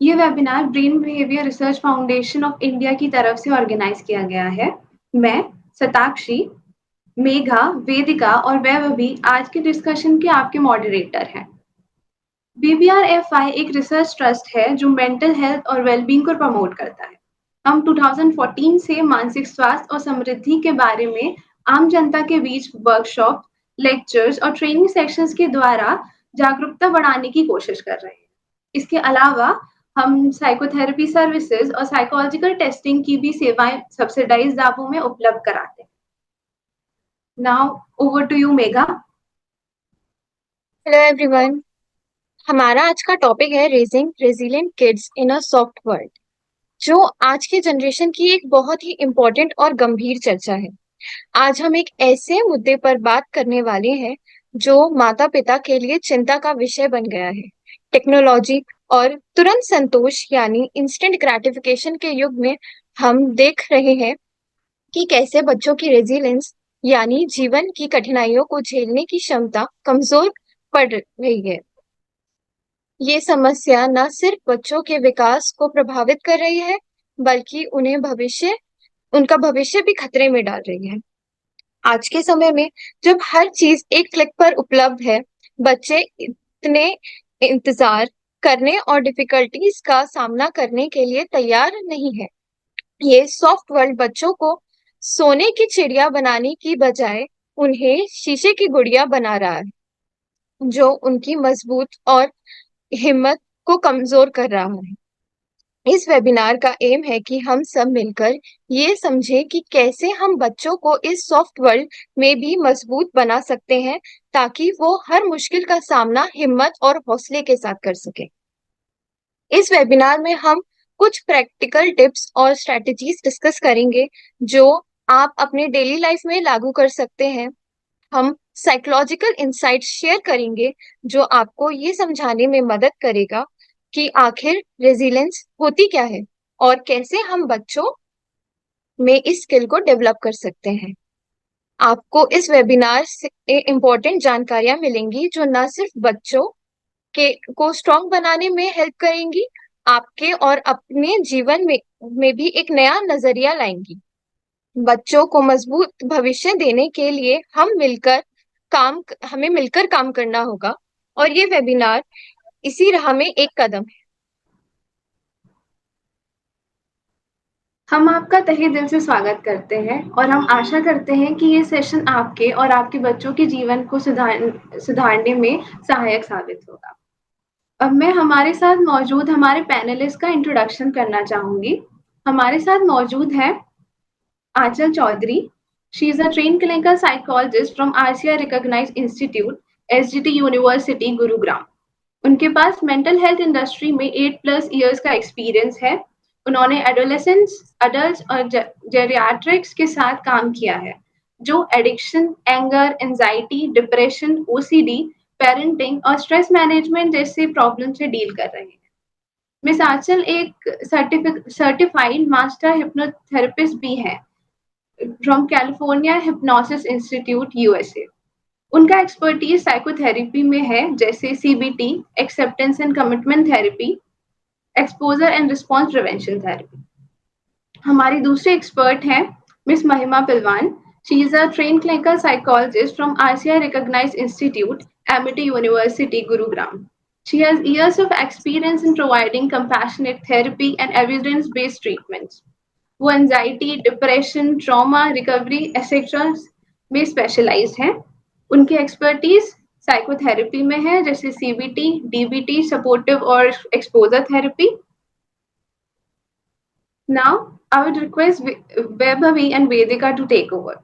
ये webinar brain behaviour research foundation of India की तरफ से ऑर्गेनाइज किया गया है। मैं सताक्षी, मेघा, वेदिका और वैभवी आज के डिस्कशन के आपके मॉडरेटर हैं। बीबीआरएफआई एक रिसर्च ट्रस्ट है जो मेंटल हेल्थ और वेलबींग को प्रमोट करता है। हम 2014 से मानसिक स्वास्थ्य और समृद्धि के बारे में आम जनता के बीच वर्कशॉप, लेक्चर्स और ट्रेनिंग सेशंस के द्वारा जागरूकता बढ़ाने की कोशिश कर रहे हैं। इसके अलावा हम साइकोथेरेपी सर्विसेज और साइकोलॉजिकल टेस्टिंग की भी सेवाएं सब्सिडाइज दामों में उपलब्ध कराते हैं। Now over to you Megha. Hello everyone. हमारा आज का टॉपिक है raising resilient kids in a soft world, जो आज के जनरेशन की एक बहुत ही इम्पोर्टेंट और गंभीर चर्चा है। आज हम एक ऐसे मुद्दे पर बात करने वाले हैं जो माता पिता के लिए चिंता का विषय बन गया है। टेक्नोलॉजी और तुरंत संतोष यानी इंस्टेंट ग्रेटिफिकेशन के युग में हम देख रहे हैं कि कैसे बच्चों की रेजिलियंस यानी जीवन की कठिनाइयों को झेलने की क्षमता कमजोर पड़ रही है। ये समस्या न सिर्फ बच्चों के विकास को प्रभावित कर रही है, बल्कि उनका भविष्य भी खतरे में डाल रही है। आज के समय में जब हर चीज एक क्लिक पर उपलब्ध है, बच्चे इतने इंतजार करने और डिफिकल्टीज का सामना करने के लिए तैयार नहीं है। ये सॉफ्ट वर्ल्ड बच्चों को सोने की चिड़िया बनाने की बजाय उन्हें शीशे की गुड़िया बना रहा है, जो उनकी मजबूत और हिम्मत को कमजोर कर रहा है। इस वेबिनार का एम है कि हम सब मिलकर ये समझें कि कैसे हम बच्चों को इस सॉफ्ट वर्ल्ड में भी मजबूत बना सकते हैं, ताकि वो हर मुश्किल का सामना हिम्मत और हौसले के साथ कर सके। इस वेबिनार में हम कुछ प्रैक्टिकल टिप्स और स्ट्रेटजीज डिस्कस करेंगे जो आप अपने डेली लाइफ में लागू कर सकते हैं। हम साइकोलॉजिकल इंसाइट्स शेयर करेंगे जो आपको ये समझाने में मदद करेगा कि आखिर रेजिलियंस होती क्या है और कैसे हम बच्चों में इस स्किल को डेवलप कर सकते हैं। आपको इस वेबिनार से इम्पोर्टेंट जानकारियां मिलेंगी जो न सिर्फ बच्चों के को स्ट्रॉन्ग बनाने में हेल्प करेंगी, आपके और अपने जीवन में भी एक नया नजरिया लाएंगी। बच्चों को मजबूत भविष्य देने के लिए हमें मिलकर काम करना होगा, और ये वेबिनार इसी राह में एक कदम है। हम आपका तहे दिल से स्वागत करते हैं और हम आशा करते हैं कि ये सेशन आपके और आपके बच्चों के जीवन को सुधारने में सहायक साबित होगा। अब मैं हमारे साथ मौजूद हमारे पैनलिस्ट का इंट्रोडक्शन करना चाहूंगी। हमारे साथ मौजूद है Aanchal Chaudhary. She is a trained clinical psychologist from RCI recognised institute, SGT university, Gurugram. उनके पास मेंटल हेल्थ इंडस्ट्री में 8+ इयर्स का एक्सपीरियंस है। उन्होंने एडोलेसेंट्स, अडल्ट्स और जेरियाट्रिक्स के साथ काम किया है, जो addiction, anger, anxiety, depression, OCD, parenting और स्ट्रेस मैनेजमेंट जैसे प्रॉब्लम से डील कर रहे हैं। मिस आंचल एक सर्टिफाइड मास्टर हिप्नोथेरेपिस्ट भी है from California hypnosis institute, USA. उनका एक्सपर्टीज साइकोथेरेपी में है, जैसे CBT, acceptance and commitment therapy, exposure and response prevention therapy. हमारी दूसरी एक्सपर्ट हैं miss Mahima Pilwan. She is a trained clinical psychologist from RCI recognised institute, Amity university, Gurugram. She has years of experience in providing compassionate therapy and evidence-based treatments. वो anxiety, depression, trauma recovery etcetera में specialised हैं। उनकी expertise psychotherapy में है, जैसे CBT, DBT, supportive और exposure therapy. Now I would request Vaibhavi and Vedika to take over.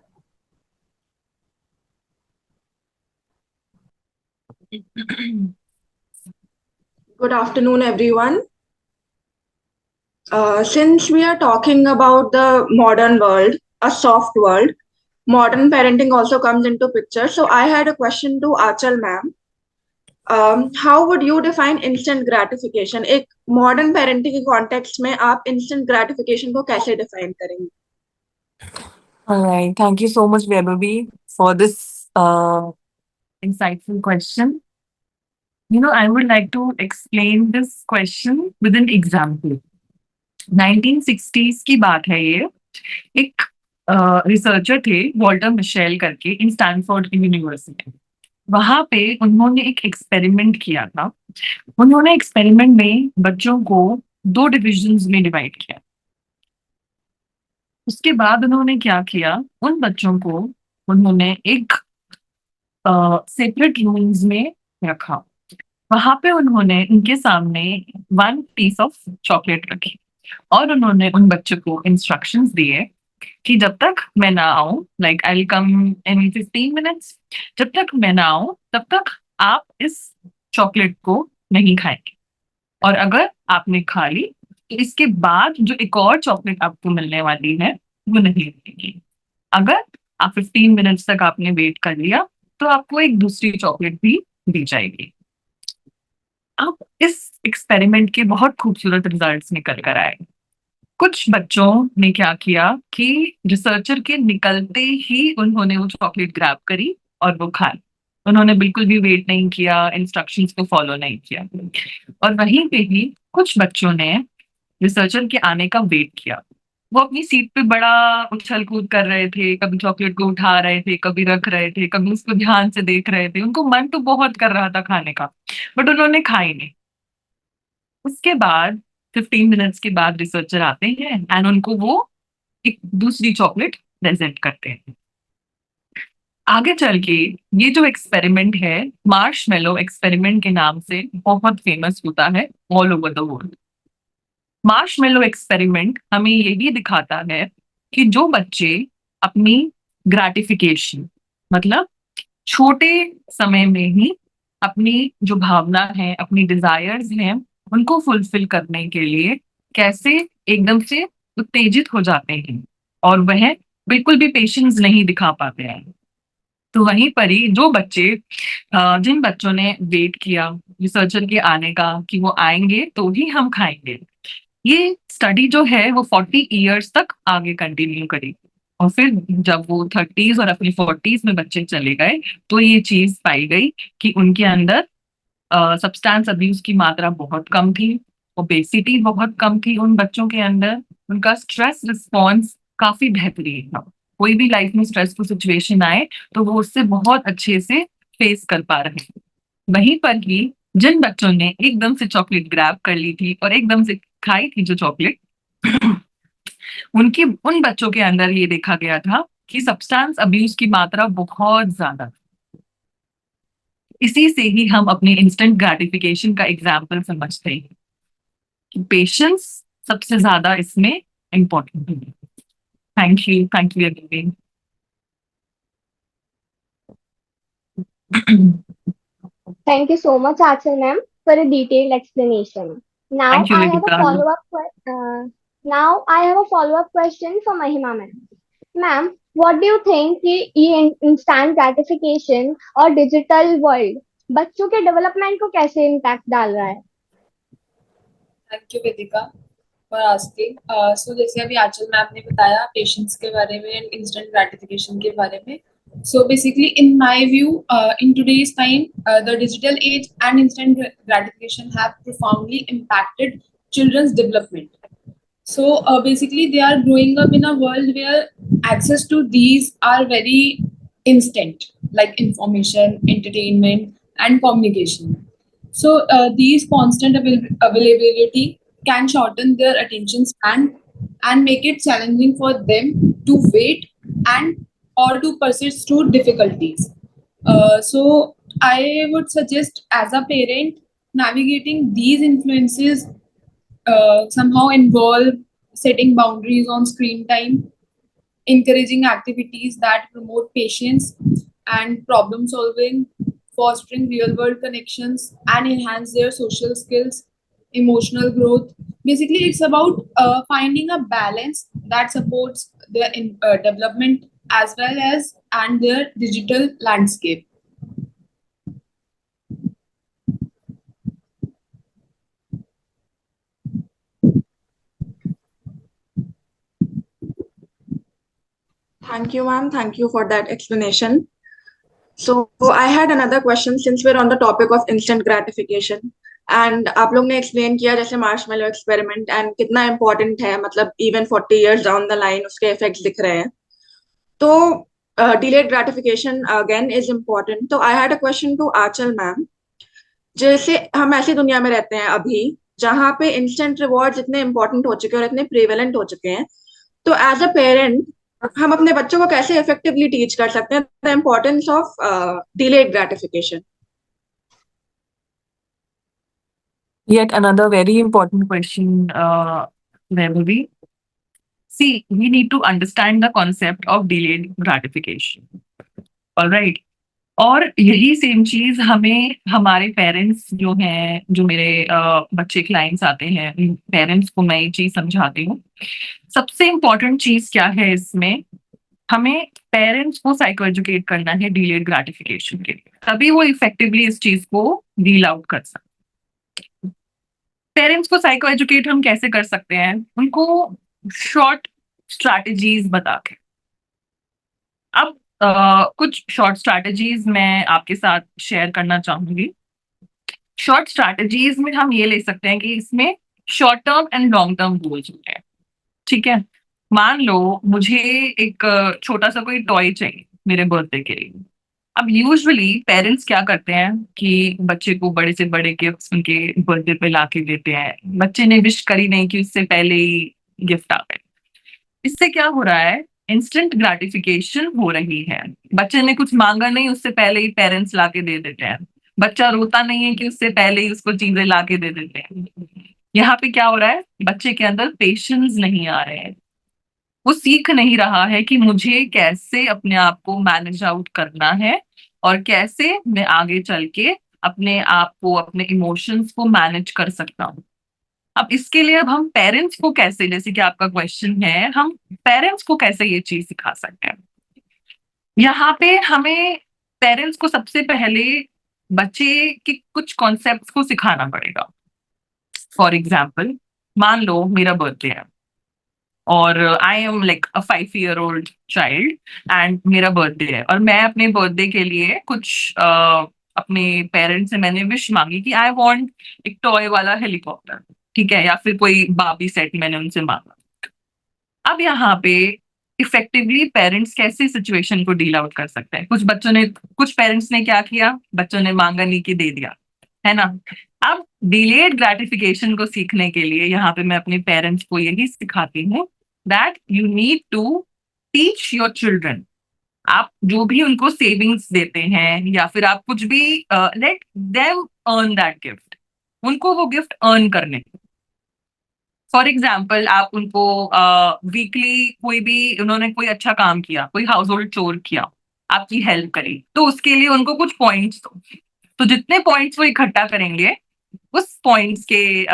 Good afternoon, everyone. Since we are talking about the modern world, a soft world, modern parenting also comes into picture. So I had a question to Achal ma'am. How would you define instant gratification? एक modern parenting के context में आप instant gratification को कैसे define करेंगे? All right. Thank you so much, Vaibhavi, for this insightful question. I would like to explain this question with an example. 1960s की बात है ये। एक रिसर्चर थे वॉल्टर मिशेल करके इन स्टैनफोर्ड यूनिवर्सिटी। वहां पे उन्होंने एक एक्सपेरिमेंट किया था। उन्होंने एक्सपेरिमेंट में बच्चों को 2 डिविजन्स में डिवाइड किया। उसके बाद उन्होंने क्या किया, उन बच्चों को उन्होंने एक सेपरेट रूम्स में रखा। वहां पे उन्होंने उनके सामने 1 पीस ऑफ चॉकलेट रखी और उन्होंने उन बच्चों को इंस्ट्रक्शंस दिए कि जब तक मैं ना आऊं, like I will come in 15 minutes, जब तक मैं ना आऊं तब तक आप इस चॉकलेट को नहीं खाएंगे, और अगर आपने खा ली तो इसके बाद जो एक और चॉकलेट आपको मिलने वाली है वो नहीं मिलेगी। अगर आप 15 मिनट्स तक आपने वेट कर लिया तो आपको एक दूसरी चॉकलेट भी दी जाएगी। अब इस एक्सपेरिमेंट के बहुत खूबसूरत रिजल्ट्स निकल कर आए। कुछ बच्चों ने क्या किया कि रिसर्चर के निकलते ही उन्होंने वो चॉकलेट ग्रैब करी और वो खा ली। उन्होंने बिल्कुल भी वेट नहीं किया, इंस्ट्रक्शंस को फॉलो नहीं किया। और वहीं पे ही कुछ बच्चों ने रिसर्चर के आने का वेट किया। वो अपनी सीट पे बड़ा उछल कूद कर रहे थे, कभी चॉकलेट को उठा रहे थे, कभी रख रहे थे, कभी उसको ध्यान से देख रहे थे। उनको मन तो बहुत कर रहा था खाने का, बट उन्होंने खाई नहीं। उसके बाद 15 मिनट्स के बाद रिसर्चर आते हैं एंड उनको वो एक दूसरी चॉकलेट प्रेजेंट करते हैं। आगे चल के ये जो एक्सपेरिमेंट है, मार्शमेलो एक्सपेरिमेंट के नाम से बहुत फेमस होता है all over the world. Marshmallow experiment हमें ये भी दिखाता है कि जो बच्चे अपनी ग्रेटिफिकेशन, मतलब छोटे समय में ही अपनी जो भावना है, अपनी डिजायर्स हैं, उनको फुलफिल करने के लिए कैसे एकदम से उत्तेजित हो जाते हैं और वह बिल्कुल भी पेशेंस नहीं दिखा पाते हैं। तो वहीं पर ही जो बच्चे जिन बच्चों ने वेट किया रिसर्चर के आने का कि वो आएंगे तो ही हम खाएंगे, ये स्टडी जो है वो 40 इयर्स तक आगे कंटिन्यू करी। और फिर जब वो 30s और अपनी 40s में बच्चे चले गए तो ये चीज पाई गई कि उनके अंदर सब्सटेंस अब्यूज की मात्रा बहुत कम थी, ओबेसिटी बहुत कम थी उन बच्चों के अंदर, उनका स्ट्रेस रिस्पॉन्स काफी बेहतरीन था। कोई भी लाइफ में स्ट्रेसफुल सिचुएशन आए तो वो उससे बहुत अच्छे से फेस कर पा रहे हैं। वहीं पर ही जिन बच्चों ने एकदम से चॉकलेट ग्रैब कर ली थी और एकदम से खाई थी जो चॉकलेट, उनकी उन बच्चों के अंदर ये देखा गया था कि सब्सटेंस अब्यूज की मात्रा बहुत ज्यादा थी। इसी से ही हम अपनी इंस्टेंट ग्रेटिफिकेशन का एग्जाम्पल समझते हैं कि पेशेंस सबसे ज्यादा इसमें इम्पोर्टेंट है। Thank you again. Thank you so much, Achal ma'am, for a detailed explanation. Now thank you I have a Vedika. follow-up. Now I have a follow-up question for Mahima ma'am. Ma'am, what do you think कि ये instant gratification और digital world बच्चों के development को कैसे impact डाल रहा है? Thank you Vedika for asking. So जैसे अभी आंचल मैम ने बताया पेशेंस के बारे में एंड इंस्टेंट ग्रेटिफिकेशन के बारे में। So basically, in my view, in today's time, the digital age and instant gratification have profoundly impacted children's development. So basically, they are growing up in a world where access to these are very instant, like information, entertainment, and communication. So these constant availability can shorten their attention span and make it challenging for them to wait and or to persist through difficulties. So I would suggest as a parent navigating these influences somehow involve setting boundaries on screen time, encouraging activities that promote patience and problem solving, fostering real world connections, and enhance their social skills, emotional growth. Basically, it's about finding a balance that supports their development as well as and their digital landscape. Thank you, ma'am. Thank you for that explanation. So I had another question since we're on the topic of instant gratification. And आप लोग ने explain किया जैसे marshmallow experiment and कितना important है, मतलब even 40 years down the line उसके effects दिख रहे हैं. तो delayed gratification again is important. तो I had a question to Aanchal ma'am. जैसे हम ऐसी दुनिया में रहते हैं अभी जहाँ पे इंस्टेंट रिवॉर्ड्स इतने इंपॉर्टेंट हो चुके हैं और इतने प्रिवेलेंट हो चुके हैं, तो एज अ पेरेंट हम अपने बच्चों को कैसे इफेक्टिवली टीच कर सकते हैं the importance of delayed gratification. Yet another very important question, Vaibhavi. See, we need to understand the concept of delayed gratification. All right. और यही सेम चीज हमें हमारे पेरेंट्स जो हैं, जो मेरे बच्चे क्लाइंट्स आते हैं, पेरेंट्स को मैं ये चीज समझाती हूँ. सबसे इम्पोर्टेंट चीज क्या है इसमें, हमें पेरेंट्स को साइको एजुकेट करना है डिलेड ग्रेटिफिकेशन के लिए, तभी वो इफेक्टिवली इस चीज को डील आउट कर सकते. पेरेंट्स को साइको एजुकेट हम कैसे कर सकते हैं, उनको शॉर्ट स्ट्रैटेजीज बता के. अब कुछ शॉर्ट स्ट्रैटेजीज मैं आपके साथ शेयर करना चाहूंगी. शॉर्ट स्ट्रैटेजीज में हम ये ले सकते हैं कि इसमें short term and long term goals होते हैं. ठीक है, मान लो मुझे एक छोटा सा कोई टॉय चाहिए मेरे बर्थडे के लिए. अब यूजुअली पेरेंट्स क्या करते हैं कि बच्चे को बड़े से बड़े गिफ्ट्स उनके बर्थडे पे ला के देते हैं. बच्चे ने विश करी नहीं कि उससे पहले ही गिफ्ट आ गए. इससे क्या हो रहा है, इंस्टेंट ग्रेटिफिकेशन हो रही है. बच्चे ने कुछ मांगा नहीं, उससे पहले ही पेरेंट्स ला के दे देते हैं. बच्चा रोता नहीं है कि उससे पहले ही उसको चीजें ला के दे देते हैं. यहाँ पे क्या हो रहा है, बच्चे के अंदर पेशेंस नहीं आ रहे हैं. वो सीख नहीं रहा है कि मुझे कैसे अपने आप को मैनेज आउट करना है और कैसे मैं आगे चल के अपने आप को, अपने इमोशंस को मैनेज कर सकता हूँ. अब इसके लिए अब हम पेरेंट्स को कैसे, जैसे कि आपका क्वेश्चन है, हम पेरेंट्स को कैसे ये चीज सिखा सकते हैं. यहाँ पे हमें पेरेंट्स को सबसे पहले बच्चे के कुछ कॉन्सेप्ट्स को सिखाना पड़ेगा. फॉर एग्जाम्पल, मान लो मेरा बर्थडे है और I am like a 5 year old child and मेरा बर्थडे है और मैं अपने बर्थडे के लिए कुछ अपने पेरेंट्स से मैंने विश मांगी कि आई वांट एक टॉय वाला हेलीकॉप्टर. ठीक है, या फिर कोई बाबी सेट मैंने उनसे मांगा. अब यहाँ पे इफेक्टिवली पेरेंट्स कैसे सिचुएशन को डील आउट कर सकते हैं. कुछ पेरेंट्स ने क्या किया, बच्चों ने मांगा नहीं कि दे दिया, है ना. अब डिलेड ग्रेटिफिकेशन को सीखने के लिए यहाँ पे मैं अपने पेरेंट्स को यही सिखाती हूँ that you need to teach your children. आप जो भी उनको सेविंग्स देते हैं या फिर आप कुछ भी, let them earn that gift. उनको वो गिफ्ट अर्न करने. फॉर एग्जाम्पल, आप उनको वीकली कोई भी, उन्होंने कोई अच्छा काम किया, कोई हाउस होल्ड चोर किया, आपकी हेल्प करी, तो उसके लिए उनको कुछ पॉइंट्स दो. तो जितने पॉइंट्स वो इकट्ठा करेंगे, उस पॉइंट्स के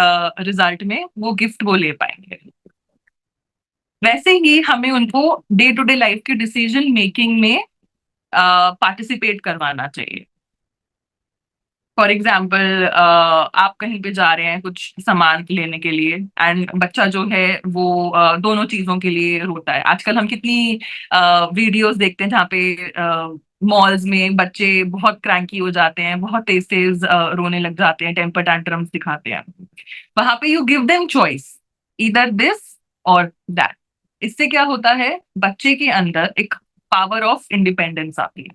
रिजल्ट में वो गिफ्ट वो ले पाएंगे. वैसे ही हमें उनको डे टू डे लाइफ के डिसीजन मेकिंग में पार्टिसिपेट करवाना चाहिए. फॉर एग्जाम्पल, आप कहीं पे जा रहे हैं कुछ सामान लेने के लिए एंड बच्चा जो है वो दोनों चीजों के लिए रोता है. आजकल हम कितनी वीडियोस देखते हैं जहाँ पे मॉल्स में बच्चे बहुत क्रैंकी हो जाते हैं, बहुत तेज तेज रोने लग जाते हैं, टेम्पर टैंट्रम्स दिखाते हैं. वहां पे यू गिव देम चॉइस, इधर दिस और दैट. इससे क्या होता है, बच्चे के अंदर एक पावर ऑफ इंडिपेंडेंस आती है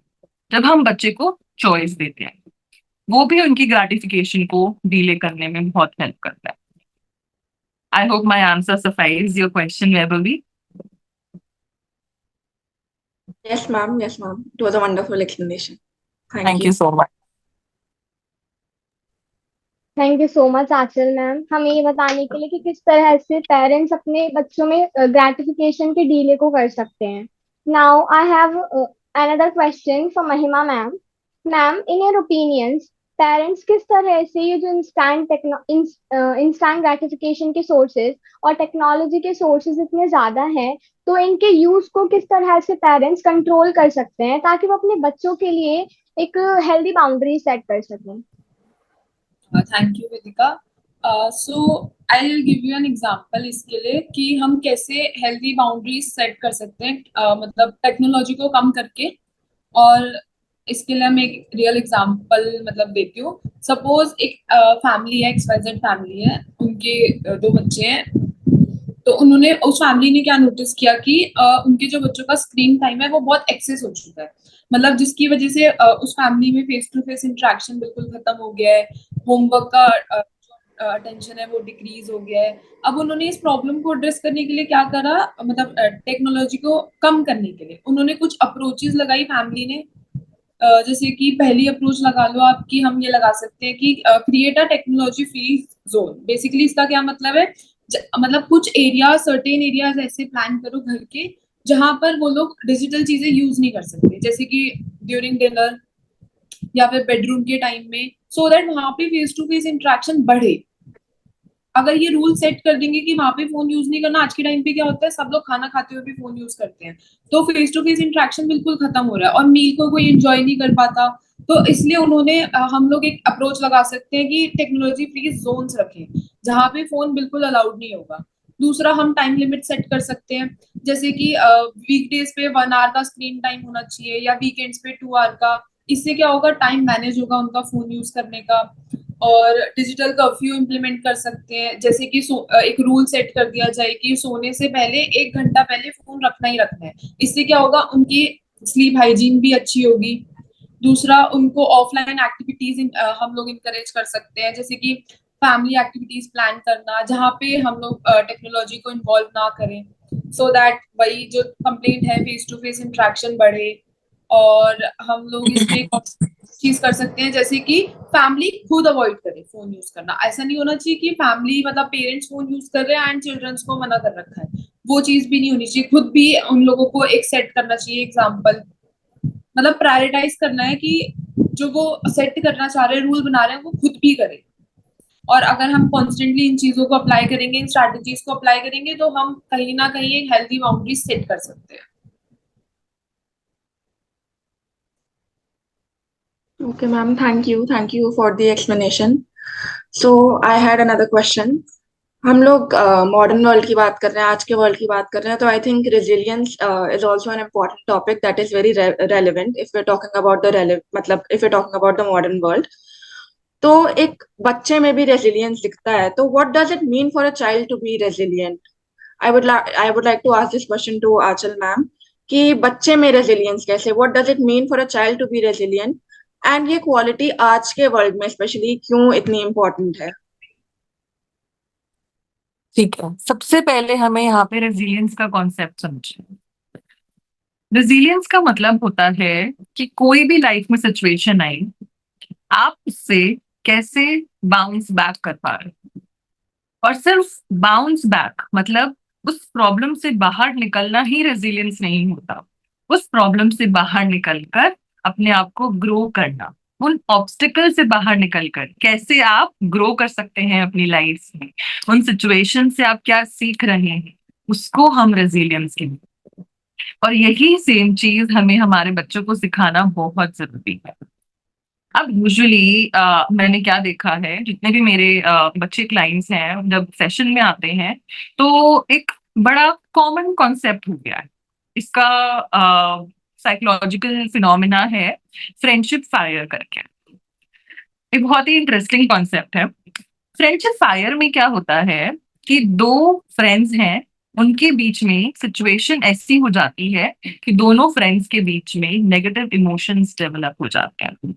जब हम बच्चे को चॉइस देते हैं. वो भी उनकी ग्रेटिफिकेशन को डिले करने में बहुत हेल्प करता है. I hope my answer suffice your question, Vaibhavi. Yes, ma'am. Yes, ma'am. It was a wonderful explanation. Thank thank you. You so much. Thank you so much Aanchal ma'am, हमें ये बताने के लिए कि किस तरह से पेरेंट्स अपने बच्चों में ग्रेटिफिकेशन के डीले को कर सकते हैं. Now I have another question for Mahima ma'am. Ma'am, in your opinions, parents किस तरह से ये जो इंस्टेंट ग्रेटिफिकेशन के सोर्सेज और टेक्नोलॉजी के सोर्सेज इतने ज्यादा हैं, तो इनके यूज को किस तरह से पेरेंट्स कंट्रोल कर सकते हैं ताकि वो अपने बच्चों के लिए एक हेल्दी बाउंड्री सेट कर सकें. Thank you Vedika. So I will give you an example इसके लिए कि हम कैसे हेल्दी बाउंड्रीज सेट कर सकते हैं, मतलब टेक्नोलॉजी को कम करके और इसके लिए मैं एक रियल एग्जांपल मतलब देती हूँ। सपोज एक फैमिली है, XYZ फैमिली है, उनके दो बच्चे हैं। तो उन्होंने उस फैमिली ने क्या नोटिस किया कि उनके जो बच्चों का स्क्रीन टाइम है वो बहुत एक्सेस हो चुका है। मतलब जिसकी वजह से उस फैमिली में फेस टू फेस इंटरेक्शन बिल्कुल खत्म हो गया है। होमवर्क का अटेंशन है वो डिक्रीज हो गया है। अब उन्होंने इस प्रॉब्लम को एड्रेस करने के लिए क्या करा, मतलब टेक्नोलॉजी को कम करने के लिए उन्होंने कुछ अप्रोचेस लगाई फैमिली ने। जैसे कि पहली अप्रोच लगा लो आप, कि हम ये लगा सकते हैं कि create a technology free zone. Basically इसका क्या मतलब है, मतलब कुछ एरिया, सर्टेन एरियाज ऐसे प्लान करो घर के जहां पर वो लोग डिजिटल चीजें यूज नहीं कर सकते, जैसे कि ड्यूरिंग डिनर या फिर बेडरूम के टाइम में, सो दैट वहां पे फेस टू फेस इंटरेक्शन बढ़े। अगर ये रूल सेट कर देंगे कि वहां पे फोन यूज नहीं करना, आज के टाइम पे क्या होता है सब लोग खाना खाते हुए भी फोन यूज करते हैं, तो फेस टू फेस इंटरेक्शन बिल्कुल खत्म हो रहा है और मील को कोई एंजॉय नहीं कर पाता। तो इसलिए उन्होंने हम लोग एक अप्रोच लगा सकते हैं कि टेक्नोलॉजी फ्री जोन्स रखें जहां पे फोन बिल्कुल अलाउड नहीं होगा। दूसरा, हम टाइम लिमिट सेट कर सकते हैं, जैसे कि वीकडेज पे 1 आवर का स्क्रीन टाइम होना चाहिए या वीकेंड्स पे 2 आवर का। इससे क्या होगा, टाइम मैनेज होगा उनका फोन यूज करने का। और डिजिटल कर्फ्यू इम्प्लीमेंट कर सकते हैं, जैसे कि एक रूल सेट कर दिया जाए कि सोने से पहले 1 घंटा पहले फोन रखना ही रखना है। इससे क्या होगा, उनकी स्लीप हाइजीन भी अच्छी होगी। दूसरा, उनको ऑफलाइन एक्टिविटीज हम लोग इनकरेज कर सकते हैं, जैसे कि फैमिली एक्टिविटीज प्लान करना जहाँ पे हम लोग टेक्नोलॉजी को इन्वॉल्व ना करें, सो दैट वही जो कंप्लेंट है फेस टू फेस इंटरेक्शन बढ़े। और हम लोग इसमें एक चीज कर सकते हैं, जैसे कि फैमिली खुद अवॉइड करे फोन यूज करना। ऐसा नहीं होना चाहिए कि फैमिली मतलब पेरेंट्स फोन यूज कर रहे हैं एंड चिल्ड्रंस को मना कर रखा है, वो चीज भी नहीं होनी चाहिए। खुद भी उन लोगों को एक सेट करना चाहिए एग्जाम्पल, मतलब प्रायोरिटाइज करना है कि जो वो सेट करना चाह रहे हैं, रूल बना रहे हैं, वो खुद भी करें। और अगर हम कॉन्स्टेंटली इन चीजों को अप्लाई करेंगे, इन स्ट्रैटेजीज को अप्लाई करेंगे, तो हम कहीं ना कहीं एक हेल्दी बाउंड्री सेट कर सकते हैं। Okay, ma'am. Thank you. Thank you for the explanation. So I had another question. हम लोग मॉडर्न वर्ल्ड की बात कर रहे हैं, आज के वर्ल्ड की बात कर रहे हैं, तो I think resilience is also an important topic that is very relevant if we talking about the मतलब if we talking about the modern world. तो एक बच्चे में भी रेजिलियंस दिखता है, तो what does it mean for a child to be resilient? I would like to ask this question to Aanchal ma'am कि बच्चे में रेजिलियंस कैसे, what does it mean for a child to be resilient, and ये quality आज के world में specially क्यों इतनी इम्पोर्टेंट है? ठीक है, सबसे पहले हमें यहाँ पे रेजिलियंस का कॉन्सेप्ट समझें। रेजिलियंस का मतलब होता है कि कोई भी लाइफ में सिचुएशन आई, आप उससे कैसे बाउंस बैक कर पा रहे हो। और सिर्फ बाउंस बैक मतलब उस प्रॉब्लम से बाहर निकलना ही रेजिलियंस नहीं होता। उस प्रॉब्लम से बाहर निकलकर अपने आप को ग्रो करना, उन ऑब्स्टिकल से बाहर निकलकर कैसे आप ग्रो कर सकते हैं अपनी लाइफ में, उन सिचुएशन से आप क्या सीख रहे हैं, उसको हम रेजिलियंस कहते हैं। और यही सेम चीज हमें हमारे बच्चों को सिखाना बहुत जरूरी है। अब यूजुअली मैंने क्या देखा है, जितने भी मेरे बच्चे क्लाइंट्स हैं जब सेशन में आते हैं, तो एक बड़ा कॉमन कॉन्सेप्ट हो गया है इसका, साइकोलॉजिकल फिनोमिना है फ्रेंडशिप फायर करके। एक बहुत ही इंटरेस्टिंग कॉन्सेप्ट है। फ्रेंडशिप फायर में क्या होता है कि दो फ्रेंड्स हैं, उनके बीच में सिचुएशन ऐसी हो जाती है कि दोनों फ्रेंड्स के बीच में नेगेटिव इमोशंस डेवलप हो जाते हैं।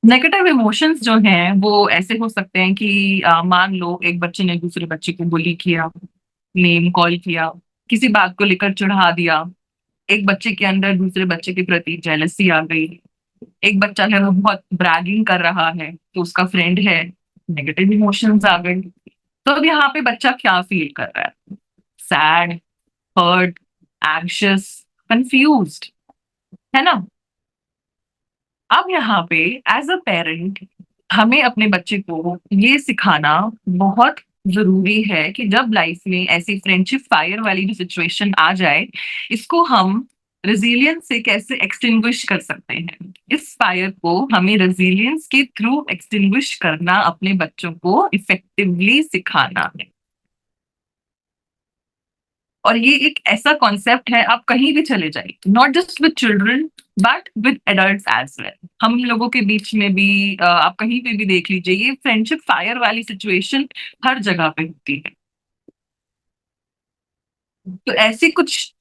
नेगेटिव इमोशंस जो हैं वो ऐसे हो सकते हैं कि मान लो एक बच्चे ने दूसरे बच्चे को बुली किया, नेम कॉल किया, किसी बात को लेकर चिढ़ा दिया, एक बच्चे के अंदर दूसरे बच्चे के प्रति जेलसी आ गई, एक बच्चा है वो बहुत ब्रैगिंग कर रहा है तो उसका फ्रेंड है, नेगेटिव इमोशंस आ गए। तो अब यहाँ पे बच्चा क्या फील कर रहा है? सैड, हर्ट, एंग्शियस, कंफ्यूज्ड, है ना? अब यहाँ पे एज अ पेरेंट हमें अपने बच्चे को ये सिखाना बहुत जरूरी है कि जब लाइफ में ऐसी फ्रेंडशिप फायर वाली जो सिचुएशन आ जाए, इसको हम रेजिलियंस से कैसे एक्सटिंग्विश कर सकते हैं। इस फायर को हमें रेजिलियंस के थ्रू एक्सटिंग्विश करना, अपने बच्चों को इफेक्टिवली सिखाना है। और ये एक ऐसा कॉन्सेप्ट है, आप कहीं भी चले जाइए, not just with children but with adults as well. हम लोगों के बीच में भी आप कहीं पे भी देख लीजिए, ये फ्रेंडशिप फायर वाली सिचुएशन हर जगह पे होती है। तो ऐसी कुछ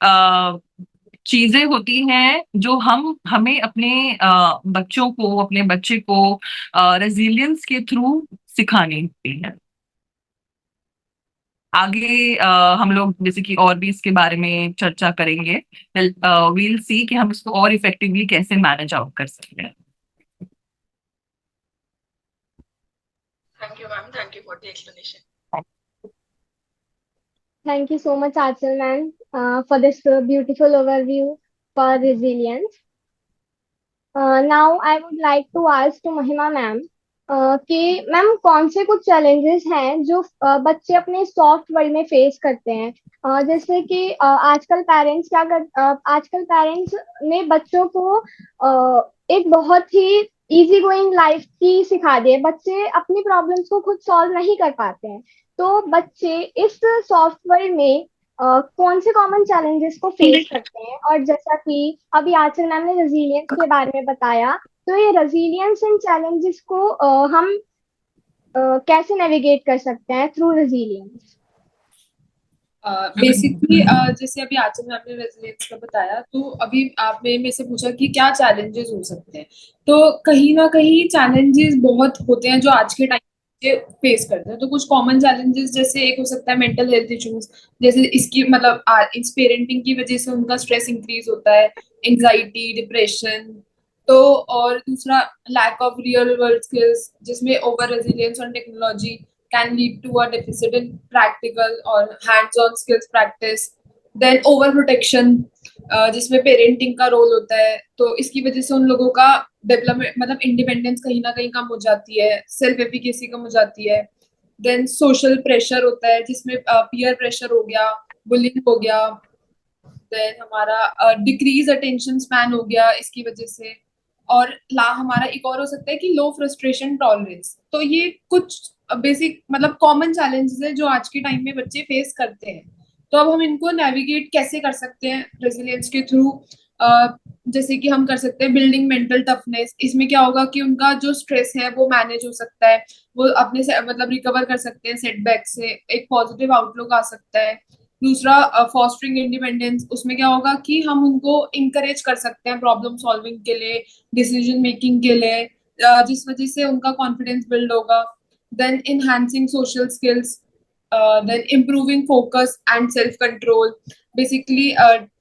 चीजें होती हैं जो हमें अपने बच्चों को, अपने बच्चे को रेजिलियंस के थ्रू सिखानी होती है। आगे हम लोग जैसे कि और भी इसके बारे में चर्चा करेंगे। वील सी कि हम इसको और इफेक्टिवली कैसे मैनेज आउट कर सकते हैं। Thank you, ma'am. Thank you for the explanation. Thank you so much, Achal ma'am, for this beautiful overview for resilience. Now I would like to ask to Mahima ma'am कि ma'am कौन से कुछ challenges हैं जो बच्चे अपने soft world में face करते हैं। जैसे कि आजकल पेरेंट्स ने बच्चों को एक बहुत ही इजी गोइंग लाइफ की सिखा दी है। बच्चे अपनी प्रॉब्लम्स को खुद सॉल्व नहीं कर पाते हैं। तो बच्चे इस सॉफ्ट वर्ल्ड में कौन से कॉमन चैलेंजेस को फेस करते हैं, और जैसा कि अभी आचल मैम ने रेजिलियंस के बारे में बताया, तो ये रेजिलियंस एंड चैलेंजेस को हम कैसे नेविगेट कर सकते हैं थ्रू रेजिलियंस। बेसिकली जैसे अभी आचल मैम ने रेजिलियंस का बताया, तो अभी आपने मेरे से पूछा कि क्या चैलेंजेस हो सकते हैं। तो कहीं ना कहीं चैलेंजेस बहुत होते हैं जो आज के टाइम पे फेस करते हैं। तो कुछ कॉमन चैलेंजेस जैसे एक हो सकता है मेंटल हेल्थ इश्यूज, जैसे इसकी मतलब इस पेरेंटिंग की वजह से उनका स्ट्रेस इंक्रीज होता है, एंजाइटी, डिप्रेशन। तो और दूसरा lack of real world skills, जिसमें over resilience on technology can lead to a deficit in practical or hands-on skills practice. Then overprotection, जिसमें पेरेंटिंग का रोल होता है, तो इसकी वजह से उन लोगों का डेवलपमेंट मतलब इंडिपेंडेंस कहीं ना कहीं कम हो जाती है, सेल्फ एफिकेसी कम हो जाती है। देन सोशल प्रेशर होता है, जिसमें पीयर प्रेशर हो गया, बुलिंग हो गया। देन हमारा डिक्रीज अटेंशन स्पैन हो गया इसकी वजह से। और हमारा एक और हो सकता है कि लो फ्रस्ट्रेशन टॉलरेंस। तो ये कुछ बेसिक मतलब कॉमन चैलेंजेस है जो आज के टाइम में बच्चे फेस करते हैं। तो अब हम इनको नेविगेट कैसे कर सकते हैं रेजिलियंस के थ्रू। जैसे कि हम कर सकते हैं बिल्डिंग मेंटल टफनेस। इसमें क्या होगा कि उनका जो स्ट्रेस है वो मैनेज हो सकता है, वो अपने से मतलब रिकवर कर सकते हैं सेटबैक से, एक पॉजिटिव आउटलुक आ सकता है। दूसरा फॉस्टरिंग इंडिपेंडेंस, उसमें क्या होगा कि हम उनको इंकरेज कर सकते हैं प्रॉब्लम सॉल्विंग के लिए, डिसीजन मेकिंग के लिए, जिस वजह से उनका कॉन्फिडेंस बिल्ड होगा। Then enhancing social skills, then improving focus and self control. Basically,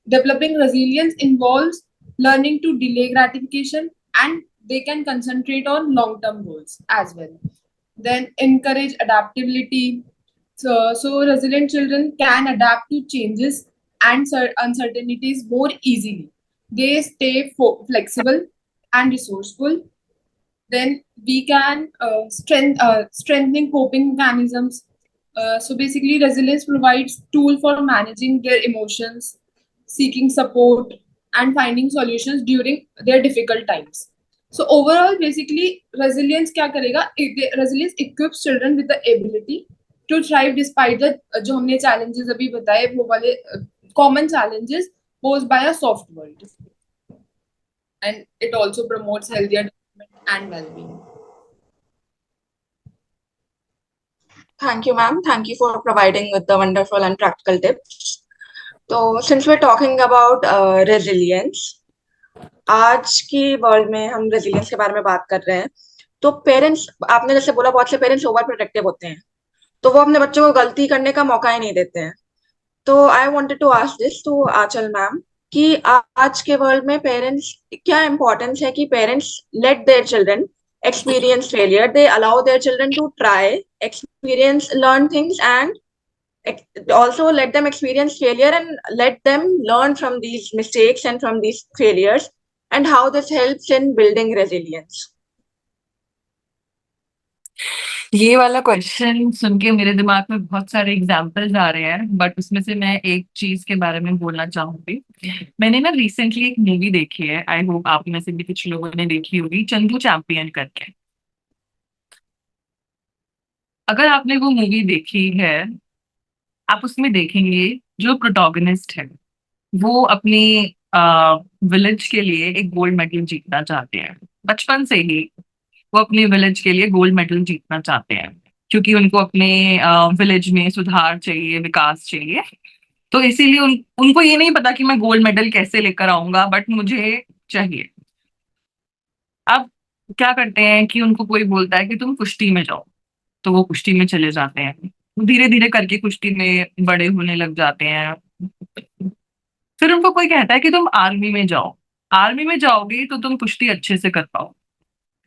developing resilience involves learning to delay gratification, and they can concentrate on long term goals as well. Then encourage adaptability. So resilient children can adapt to changes and uncertainties more easily. They stay flexible and resourceful. Then we can strengthening coping mechanisms. So basically, resilience provides tool for managing their emotions, seeking support, and finding solutions during their difficult times. So overall, basically, resilience क्या करेगा? Resilience equips children with the ability to thrive despite the जो हमने challenges अभी बताए वो वाले common challenges posed by a soft world, and it also promotes healthier development and well-being. Thank you, ma'am. Thank you for providing with the wonderful and practical tips. So, since we're talking about resilience, आज की world में हम resilience के बारे में बात कर रहे हैं। तो पेरेंट्स, आपने जैसे बोला, बहुत से पेरेंट्स ओवर प्रोटेक्टिव होते हैं, तो वो अपने बच्चों को गलती करने का मौका ही नहीं देते हैं। तो I wanted to ask this to Aanchal ma'am कि आज के वर्ल्ड में पेरेंट्स क्या इम्पोर्टेंस है कि parents let their children experience failure, they allow their children to try, experience, learn things, and also let them experience failure and let them learn from these mistakes and from these failures, and how this helps in building resilience. ये वाला question सुन के मेरे दिमाग में बहुत सारे examples आ रहे हैं, बट उसमें से मैं एक चीज के बारे में बोलना चाहूंगी। मैंने ना रिसेंटली एक मूवी देखी है, आई होप आप में से भी कुछ लोगों ने देखी होगी, चंदू चैंपियन करके। अगर आपने वो मूवी देखी है आप उसमें देखेंगे जो प्रोटोगनिस्ट है वो अपनी विलेज के लिए एक गोल्ड मेडल जीतना चाहते हैं। बचपन से ही वो अपने विलेज के लिए गोल्ड मेडल जीतना चाहते हैं, क्योंकि उनको अपने विलेज में सुधार चाहिए, विकास चाहिए। तो इसीलिए उनको ये नहीं पता कि मैं गोल्ड मेडल कैसे लेकर आऊंगा, बट मुझे चाहिए। अब क्या करते हैं कि उनको कोई बोलता है कि तुम कुश्ती में जाओ, तो वो कुश्ती में चले जाते हैं। धीरे धीरे करके कुश्ती में बड़े होने लग जाते हैं। फिर उनको कोई कहता है कि तुम आर्मी में जाओ, आर्मी में जाओगे तो तुम कुश्ती अच्छे से कर पाओ,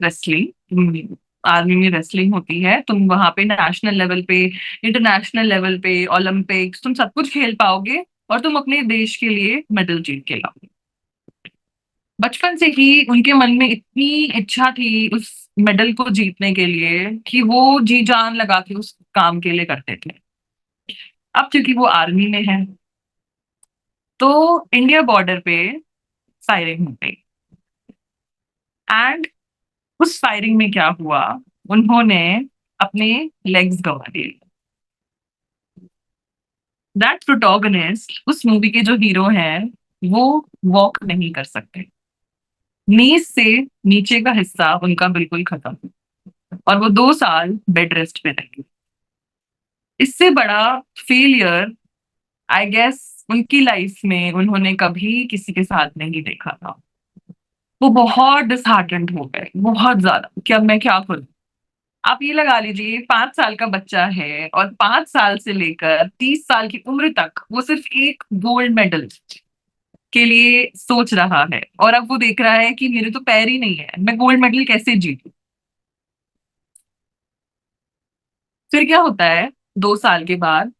रेसलिंग। आर्मी में रेसलिंग होती है, तुम वहां पे नेशनल लेवल पे, इंटरनेशनल लेवल पे, ओलंपिक्स, तुम सब कुछ खेल पाओगे और तुम अपने देश के लिए मेडल जीत के लाओगे। बचपन से ही उनके मन में इतनी इच्छा थी उस मेडल को जीतने के लिए कि वो जी जान लगा के उस काम के लिए करते थे। अब क्योंकि वो आर्मी में है तो इंडिया बॉर्डर पे फायरिंग हो गई, एंड उस फायरिंग में क्या हुआ, उन्होंने अपने लेग्स गंवा दिए। दैट प्रोटोगनिस्ट, उस मूवी के जो हीरो हैं, वो वॉक नहीं कर सकते। नीज से नीचे का हिस्सा उनका बिल्कुल खत्म, और वो 2 साल बेड रेस्ट पे रहे। इससे बड़ा फेलियर आई गेस उनकी लाइफ में उन्होंने कभी किसी के साथ नहीं देखा था। वो बहुत डिसहार्टेंड हो गए, बहुत ज्यादा, कि अब मैं क्या करूं। आप ये लगा लीजिए 5 साल का बच्चा है और 5 साल से लेकर 30 साल की उम्र तक वो सिर्फ एक गोल्ड मेडल के लिए सोच रहा है, और अब वो देख रहा है कि मेरे तो पैर ही नहीं है, मैं गोल्ड मेडल कैसे जीतूं। फिर क्या होता है, 2 साल के बाद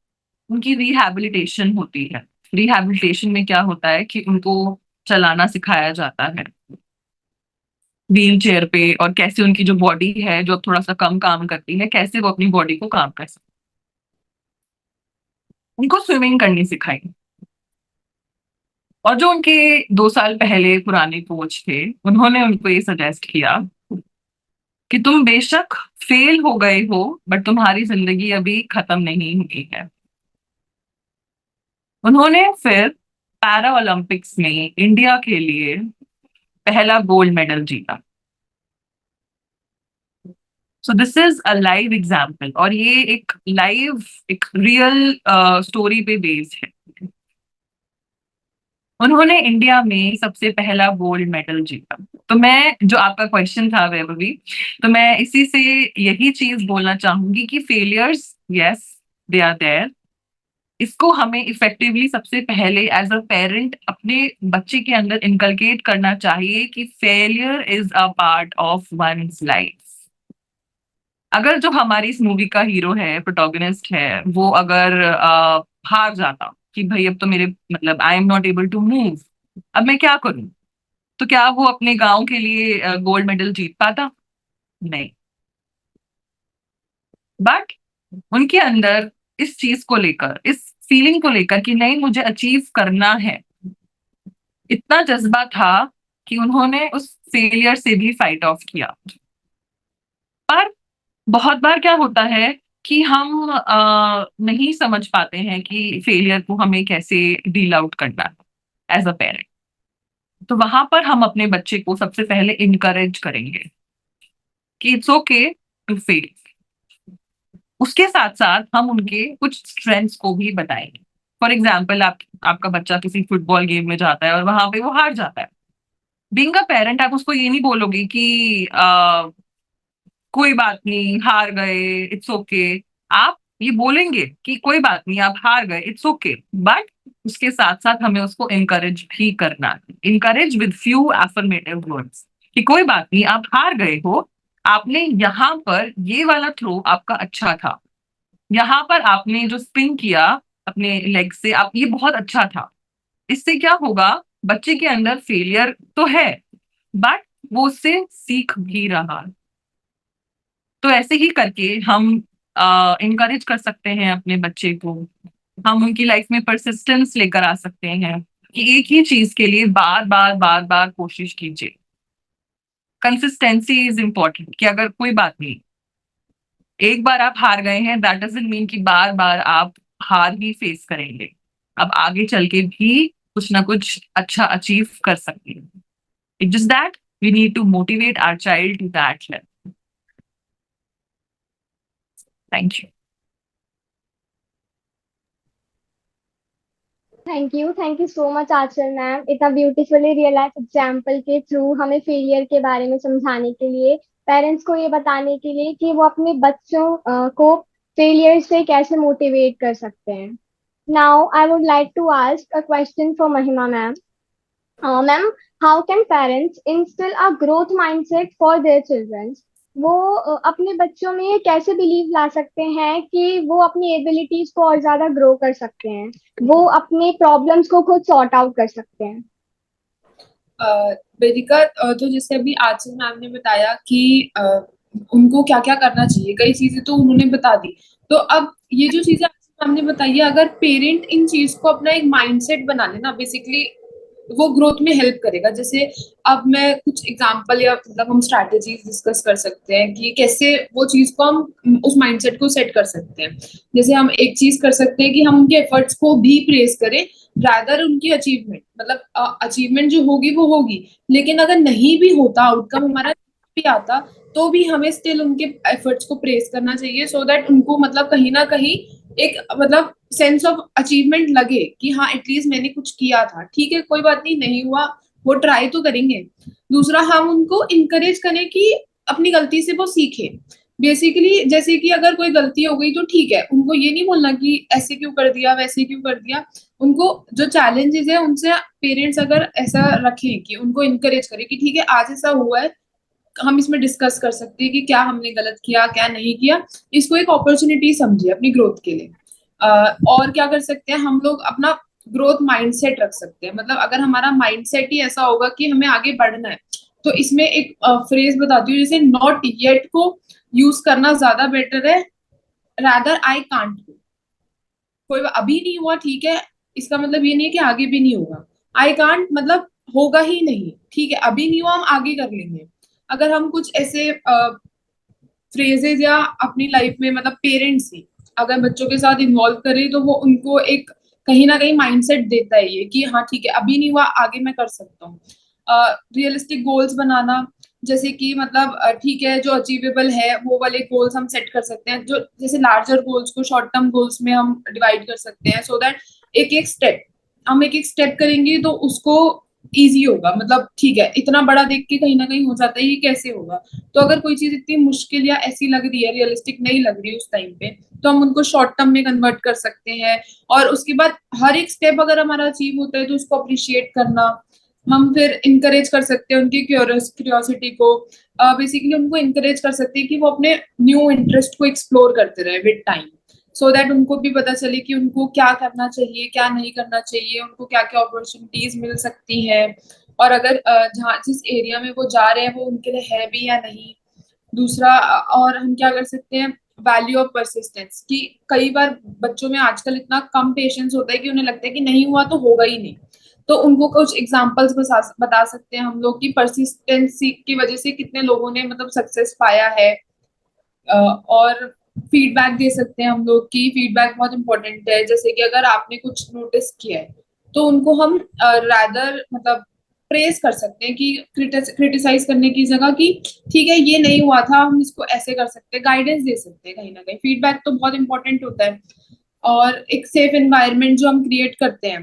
उनकी रिहैबिलिटेशन होती है। रिहैबिलिटेशन में क्या होता है कि उनको चलाना सिखाया जाता है व्हील चेयर पे, और कैसे उनकी जो बॉडी है जो थोड़ा सा कम काम करती है, कैसे वो अपनी बॉडी को काम कर सकते। उनको स्विमिंग करनी सिखाई, और जो उनके 2 साल पहले पुराने कोच थे उन्होंने उनको ये सजेस्ट किया कि तुम बेशक फेल हो गए हो, बट तुम्हारी जिंदगी अभी खत्म नहीं हुई है। उन्होंने फिर पैरा ओलंपिक्स में इंडिया के लिए पहला गोल्ड मेडल जीता। So this is a live example, और ये एक लाइव, एक रियल स्टोरी पे बेस्ड है। उन्होंने इंडिया में सबसे पहला गोल्ड मेडल जीता। तो मैं, जो आपका क्वेश्चन था वैभवी, तो मैं इसी से यही चीज बोलना चाहूंगी कि failures, yes, they are there. इसको हमें इफेक्टिवली सबसे पहले एज अ पेरेंट अपने बच्चे के अंदर इनकलकेट करना चाहिए कि failure is a part of one's life. अगर जो हमारी इस मूवी का हीरो है, प्रोटोगनिस्ट है, वो अगर हार जाता कि भाई अब तो मेरे, मतलब I am not able to move, अब मैं क्या करूं, तो क्या वो अपने गांव के लिए गोल्ड मेडल जीत पाता? नहीं। बट उनके अंदर इस चीज को लेकर, इस फीलिंग को लेकर कि नहीं मुझे अचीव करना है, इतना जज्बा था कि उन्होंने उस फेलियर से भी फाइट ऑफ किया। पर बहुत बार क्या होता है कि हम नहीं समझ पाते हैं कि फेलियर को हमें कैसे डील आउट करना है एज अ पेरेंट। तो वहां पर हम अपने बच्चे को सबसे पहले इनकरेज करेंगे कि इट्स ओके टू फेल। उसके साथ साथ हम उनके कुछ स्ट्रेंथ्स को भी बताएंगे। फॉर एग्जाम्पल, आपका बच्चा किसी फुटबॉल गेम में जाता है और वहां पे वो हार जाता है। बीइंग अ पेरेंट आप उसको ये नहीं बोलोगे कि कोई बात नहीं, हार गए, इट्स ओके। आप ये बोलेंगे कि कोई बात नहीं, आप हार गए, इट्स ओके, बट उसके साथ साथ हमें उसको इनकरेज भी करना है। Encourage with few affirmative words कि कोई बात नहीं, आप हार गए हो, आपने यहाँ पर ये वाला थ्रो आपका अच्छा था, यहाँ पर आपने जो स्पिन किया अपने लेग से, आप ये बहुत अच्छा था। इससे क्या होगा, बच्चे के अंदर फेलियर तो है बट वो उससे सीख भी रहा है। तो ऐसे ही करके हम इनकरेज कर सकते हैं अपने बच्चे को। हम उनकी लाइफ में परसिस्टेंस लेकर आ सकते हैं कि एक ही चीज के लिए बार बार बार बार कोशिश कीजिए। कंसिस्टेंसी इज इंपॉर्टेंट, कि अगर कोई बात नहीं, एक बार आप हार गए हैं, दैट डजंट मीन कि बार बार आप हार ही फेस करेंगे, अब आगे चल के भी कुछ ना कुछ अच्छा अचीव कर सकते हैं. It's just that we need to motivate our child to that level. Thank you. Thank you so much Aachal ma'am, इतना ब्यूटीफुली रियल लाइफ एग्जाम्पल के थ्रू हमें फेलियर के बारे में समझाने के लिए, पेरेंट्स को ये बताने के लिए कि वो अपने बच्चों को फेलियर से कैसे मोटिवेट कर सकते हैं. Now I would like to ask a question for Mahima ma'am. Ma'am, how can parents instil a growth mindset for their children? वो अपने बच्चों में ये कैसे बिलीव ला सकते हैं कि वो अपनी एबिलिटीज को और ज्यादा ग्रो कर सकते हैं, वो अपने प्रॉब्लम्स को खुद सॉर्ट आउट कर सकते हैं? वेदिका, तो जैसे अभी आचल मैम ने बताया कि उनको क्या क्या करना चाहिए, कई चीजें तो उन्होंने बता दी. तो अब ये जो चीजें आचल मैम ने बताई है, अगर पेरेंट इन चीज को अपना एक माइंडसेट बना लेना, बेसिकली वो ग्रोथ में हेल्प करेगा. जैसे अब मैं कुछ एग्जांपल या मतलब हम स्ट्रैटेजीज डिस्कस कर सकते हैं कि कैसे वो चीज को हम उस माइंडसेट को सेट कर सकते हैं. जैसे हम एक चीज कर सकते हैं कि हम उनके एफर्ट्स को भी प्रेज करें, रादर उनकी अचीवमेंट. मतलब अचीवमेंट जो होगी वो होगी, लेकिन अगर नहीं भी होता, आउटकम हमारा भी आता, तो भी हमें स्टिल उनके एफर्ट्स को प्रेज करना चाहिए, सो दैट उनको मतलब कहीं ना कहीं एक मतलब सेंस ऑफ अचीवमेंट लगे कि हाँ एटलीस्ट मैंने कुछ किया था. ठीक है, कोई बात नहीं, नहीं हुआ, वो ट्राई तो करेंगे. दूसरा, हम उनको इनकरेज करें कि अपनी गलती से वो सीखे. बेसिकली जैसे कि अगर कोई गलती हो गई तो ठीक है, उनको ये नहीं बोलना कि ऐसे क्यों कर दिया, वैसे क्यों कर दिया. उनको जो चैलेंजेस है उनसे पेरेंट्स अगर ऐसा रखें कि उनको इनकरेज करें कि ठीक है आज ऐसा हुआ है, हम इसमें डिस्कस कर सकते हैं कि क्या हमने गलत किया, क्या नहीं किया. इसको एक अपॉर्चुनिटी समझिए अपनी ग्रोथ के लिए. और क्या कर सकते हैं हम लोग, अपना ग्रोथ माइंडसेट रख सकते हैं. मतलब अगर हमारा माइंडसेट ही ऐसा होगा कि हमें आगे बढ़ना है, तो इसमें एक फ्रेज बताती हूँ, जैसे नॉट येट को यूज करना ज्यादा बेटर है, रादर आई कांट डू. कोई अभी नहीं हुआ, ठीक है, इसका मतलब ये नहीं है कि आगे भी नहीं होगा. आई कांट मतलब होगा ही नहीं, ठीक है, अभी नहीं हुआ, हम आगे कर लेंगे. अगर हम कुछ ऐसे फ्रेजेस या अपनी लाइफ में मतलब पेरेंट्स ही अगर बच्चों के साथ इन्वॉल्व करें, तो वो उनको एक कहीं ना कहीं माइंडसेट देता है ये कि हाँ ठीक है, अभी नहीं हुआ, आगे मैं कर सकता हूँ. रियलिस्टिक गोल्स बनाना, जैसे कि मतलब ठीक है, जो अचीवेबल है वो वाले गोल्स हम सेट कर सकते हैं. जो जैसे लार्जर गोल्स को शॉर्ट टर्म गोल्स में हम डिवाइड कर सकते हैं, सो दैट एक एक स्टेप हम एक एक स्टेप करेंगे तो उसको इजी होगा. मतलब ठीक है, इतना बड़ा देख के कहीं ना कहीं हो जाता है ये कैसे होगा. तो अगर कोई चीज इतनी मुश्किल या ऐसी लग रही है, रियलिस्टिक नहीं लग रही उस टाइम पे, तो हम उनको शॉर्ट टर्म में कन्वर्ट कर सकते हैं. और उसके बाद हर एक स्टेप अगर हमारा अचीव होता है तो उसको अप्रिशिएट करना. हम फिर इंकरेज कर सकते हैं उनकी क्यूरियोसिटी को. बेसिकली उनको इंकरेज कर सकते हैं कि वो अपने न्यू इंटरेस्ट को एक्सप्लोर करते रहे विद टाइम, सो दैट उनको भी पता चले कि उनको क्या करना चाहिए, क्या नहीं करना चाहिए, उनको क्या क्या अपॉर्चुनिटीज मिल सकती है, और अगर जहाँ जिस एरिया में वो जा रहे हैं वो उनके लिए है भी या नहीं. दूसरा, और हम क्या कर सकते हैं, वैल्यू ऑफ परसिस्टेंस, कि कई बार बच्चों में आजकल इतना कम पेशेंस होता है कि उन्हें लगता है कि नहीं हुआ तो होगा ही नहीं. तो उनको कुछ एग्जांपल्स बता सकते हैं हम लोग कि परसिस्टेंसी की वजह से कितने लोगों ने मतलब सक्सेस पाया है. और फीडबैक दे सकते हैं हम लोग कि फीडबैक बहुत इंपॉर्टेंट है. जैसे कि अगर आपने कुछ नोटिस किया है तो उनको हम रादर मतलब प्रेस कर सकते हैं कि क्रिटिसाइज करने की जगह कि ठीक है ये नहीं हुआ था, हम इसको ऐसे कर सकते हैं, गाइडेंस दे सकते हैं. कहीं ना कहीं फीडबैक तो बहुत इंपॉर्टेंट होता है. और एक सेफ एनवायरनमेंट जो हम क्रिएट करते हैं,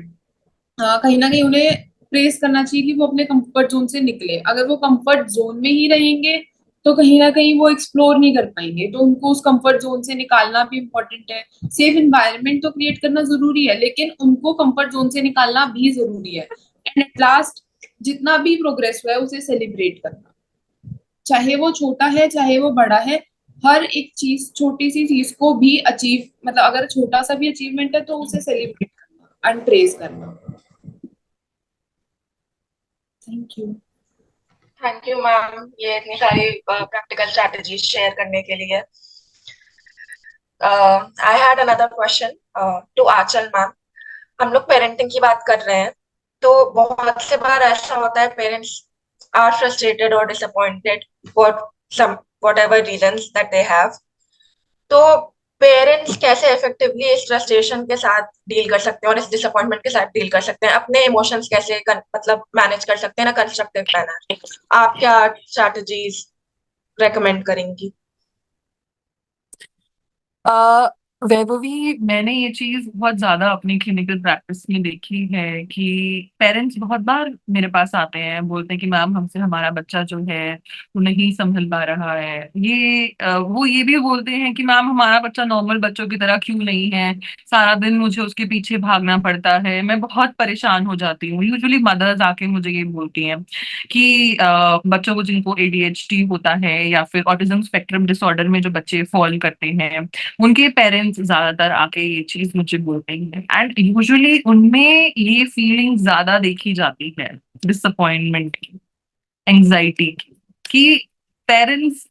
कहीं ना कहीं उन्हें प्रेस करना चाहिए कि वो अपने कंफर्ट जोन से निकले. अगर वो कंफर्ट जोन में ही रहेंगे तो कहीं ना कहीं वो एक्सप्लोर नहीं कर पाएंगे, तो उनको उस कंफर्ट जोन से निकालना भी इम्पोर्टेंट है. सेफ एनवायरनमेंट तो क्रिएट करना जरूरी है, लेकिन उनको कंफर्ट जोन से निकालना भी जरूरी है. एंड एट लास्ट, जितना भी प्रोग्रेस हुआ है उसे सेलिब्रेट करना, चाहे वो छोटा है चाहे वो बड़ा है. हर एक चीज, छोटी सी चीज को भी अचीव, मतलब अगर छोटा सा भी अचीवमेंट है तो उसे सेलिब्रेट करना, अनप्रेज करना. Thank you. Thank you ma'am, ये इतनी सारी प्रैक्टिकल स्ट्रैटेजीज शेयर करने के लिए. I had another question to Aanchal ma'am. हम लोग पेरेंटिंग की बात कर रहे हैं, तो बहुत से बार ऐसा होता है पेरेंट्स आर फ्रस्ट्रेटेड और disappointed for some whatever reasons that they have. तो पेरेंट्स कैसे इफेक्टिवली इस फ्रस्ट्रेशन के साथ डील कर सकते हैं और इस डिसअपॉइंटमेंट के साथ डील कर सकते हैं, अपने इमोशंस कैसे मतलब मैनेज कर सकते हैं ना कंस्ट्रक्टिव मैनर। आप क्या स्ट्रैटेजीज रेकमेंड करेंगी? वैभवी, मैंने ये चीज बहुत ज्यादा अपनी क्लिनिकल प्रैक्टिस में देखी है कि पेरेंट्स बहुत बार मेरे पास आते हैं, बोलते हैं कि मैम हमसे हमारा बच्चा जो है वो नहीं संभल पा रहा है। वो ये भी बोलते हैं कि मैम हमारा बच्चा नॉर्मल बच्चों की तरह क्यों नहीं है, सारा दिन मुझे उसके पीछे भागना पड़ता है, मैं बहुत परेशान हो जाती हूँ। यूजुअली मदर्स आके मुझे ये बोलती हैं कि बच्चों को जिनको एडीएचडी होता है या फिर ऑटिज्म स्पेक्ट्रम डिसऑर्डर में जो बच्चे फॉल करते हैं, उनके पेरेंट्स ज्यादातर आके ये चीज मुझे बोलते हैं। एंड यूजुअली उनमें ये फीलिंग ज्यादा देखी जाती है, डिसअपॉइंटमेंट की, एंजाइटी की, कि पेरेंट्स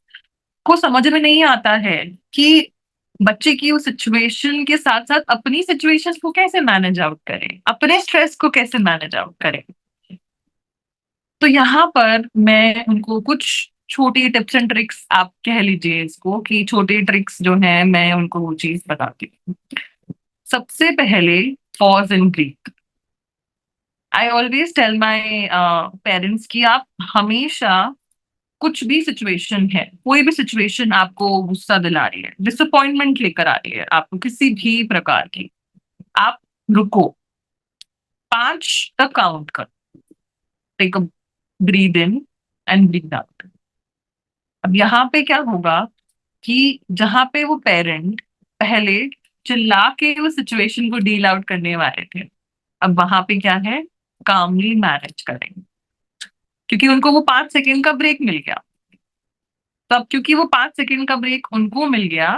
को समझ में नहीं आता है कि बच्चे की उस सिचुएशन के साथ साथ अपनी सिचुएशन को कैसे मैनेज आउट करें, अपने स्ट्रेस को कैसे मैनेज आउट करें। तो यहाँ पर मैं उनको कुछ छोटी टिप्स एंड ट्रिक्स, आप कह लीजिए इसको कि छोटी ट्रिक्स जो है, मैं उनको वो चीज बताती हूँ। सबसे पहले, pause and breathe. I always tell my parents कि आप हमेशा, कुछ भी सिचुएशन है, कोई भी सिचुएशन आपको गुस्सा दिला रही है, डिसअपॉइंटमेंट लेकर आ रही है आपको किसी भी प्रकार की, आप रुको, 5 तक काउंट करो, take a breath in and breathe out. अब यहाँ पे क्या होगा कि जहां पे वो पेरेंट पहले चिल्ला के वो सिचुएशन को डील आउट करने वाले थे, अब वहां पे क्या है, कामली मैनेज करेंगे, क्योंकि उनको वो 5 सेकेंड का ब्रेक मिल गया। तो अब क्योंकि वो 5 सेकेंड का ब्रेक उनको मिल गया,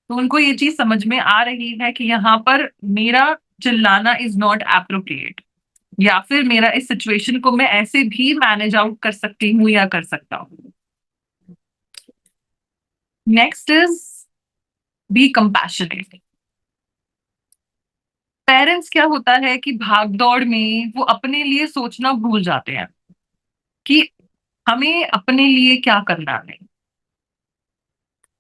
तो उनको ये चीज समझ में आ रही है कि यहाँ पर मेरा चिल्लाना इज नॉट एप्रोप्रिएट, या फिर मेरा इस सिचुएशन को मैं ऐसे भी मैनेज आउट कर सकती हूँ या कर सकता हूँ। Next is B compassionate. Parents क्या होता है कि भाग दौड़ में वो अपने लिए सोचना भूल जाते हैं कि हमें अपने लिए क्या करना है।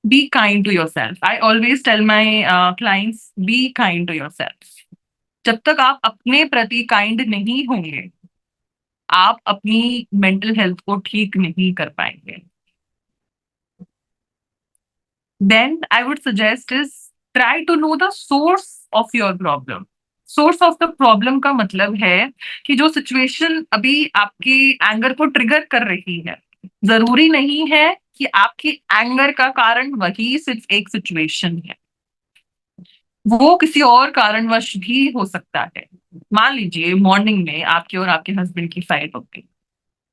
Be kind to yourself. I always tell my clients, be kind to yourself. जब तक आप अपने प्रति काइंड नहीं होंगे, आप अपनी मेंटल हेल्थ को ठीक नहीं कर पाएंगे। Then I would suggest is try to know the source of your problem. Source of the problem का मतलब है कि जो सिचुएशन अभी आपकी एंगर को ट्रिगर कर रही है, जरूरी नहीं है कि आपकी एंगर का कारण वही सिर्फ एक सिचुएशन है, वो किसी और कारणवश भी हो सकता है। मान लीजिए मॉर्निंग में आपके और आपके हस्बैंड की फाइट हो गई,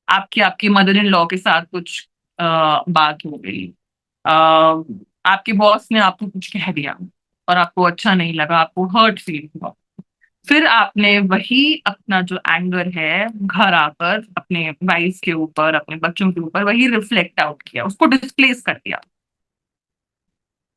आपकी आपकी मदर इन लॉ के साथ कुछ बात हो गई, आपके बॉस ने आपको कुछ कह दिया और आपको अच्छा नहीं लगा, आपको हर्ट फील हुआ। फिर आपने वही अपना जो एंगर है घर आकर अपने वाइफ के ऊपर, अपने बच्चों के ऊपर वही रिफ्लेक्ट आउट किया, उसको डिस्प्लेस कर दिया।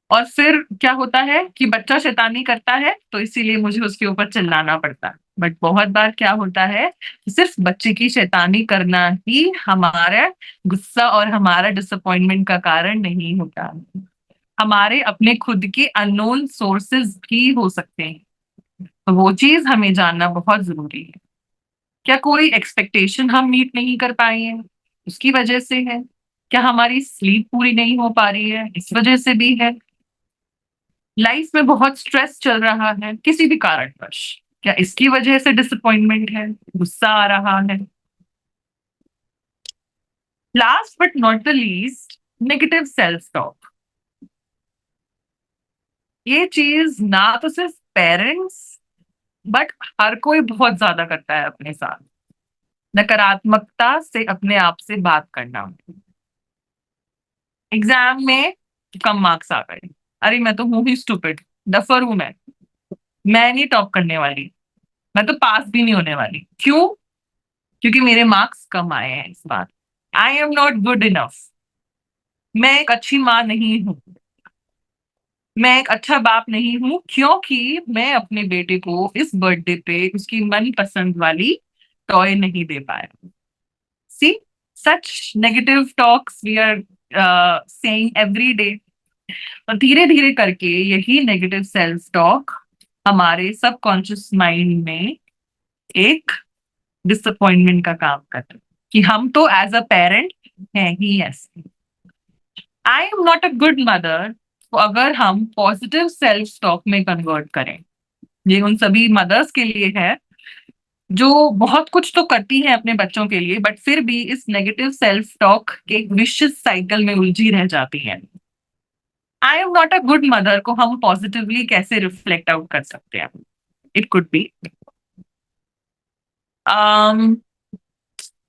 और फिर क्या होता है कि बच्चा शैतानी करता है तो इसीलिए मुझे उसके ऊपर चिल्लाना पड़ता है। बट बहुत बार क्या होता है कि सिर्फ बच्चे की शैतानी करना ही हमारा गुस्सा और हमारा डिसअपॉइंटमेंट का कारण नहीं होता, हमारे अपने खुद के अननोन सोर्सेज भी हो सकते हैं। तो वो चीज हमें जानना बहुत जरूरी है। क्या कोई एक्सपेक्टेशन हम मीट नहीं कर पाए हैं, उसकी वजह से है? क्या हमारी स्लीप पूरी नहीं हो पा रही है, इस वजह से भी है? लाइफ में बहुत स्ट्रेस चल रहा है किसी भी कारणवश, क्या इसकी वजह से डिसअपॉइंटमेंट है, गुस्सा आ रहा है? Last but not the least, negative self talk. ये चीज ना तो सिर्फ पेरेंट्स बट हर कोई बहुत ज्यादा करता है अपने साथ। नकारात्मकता से अपने आप से बात करना। एग्जाम में कम मार्क्स आ गए, अरे मैं तो हूं ही स्टूपिड, डफर हूं मैं नहीं टॉप करने वाली, मैं तो पास भी नहीं होने वाली। क्यों? क्योंकि मेरे मार्क्स कम आए हैं इस बार। I am not good enough, मैं एक अच्छी माँ नहीं हूँ, मैं एक अच्छा बाप नहीं हूँ, क्योंकि मैं अपने बेटे को इस बर्थडे पे उसकी मनपसंद वाली टॉय नहीं दे पाया। See, such negative talks we are saying every day, और धीरे धीरे करके यही नेगेटिव सेल्फ टॉक हमारे सबकॉन्शियस माइंड में एक डिसअपॉइंटमेंट का काम करता है कि हम तो एज अ पेरेंट हैं ही ऐसे। आई am not a good mother, तो अगर हम पॉजिटिव सेल्फ टॉक में कन्वर्ट करें, ये उन सभी मदर्स के लिए है जो बहुत कुछ तो करती हैं अपने बच्चों के लिए, बट फिर भी इस नेगेटिव सेल्फ टॉक के एक विशियस साइकिल में उलझी रह जाती हैं। आई am not a good mother को हम पॉजिटिवली कैसे रिफ्लेक्ट आउट कर सकते हैं? इट कुड बी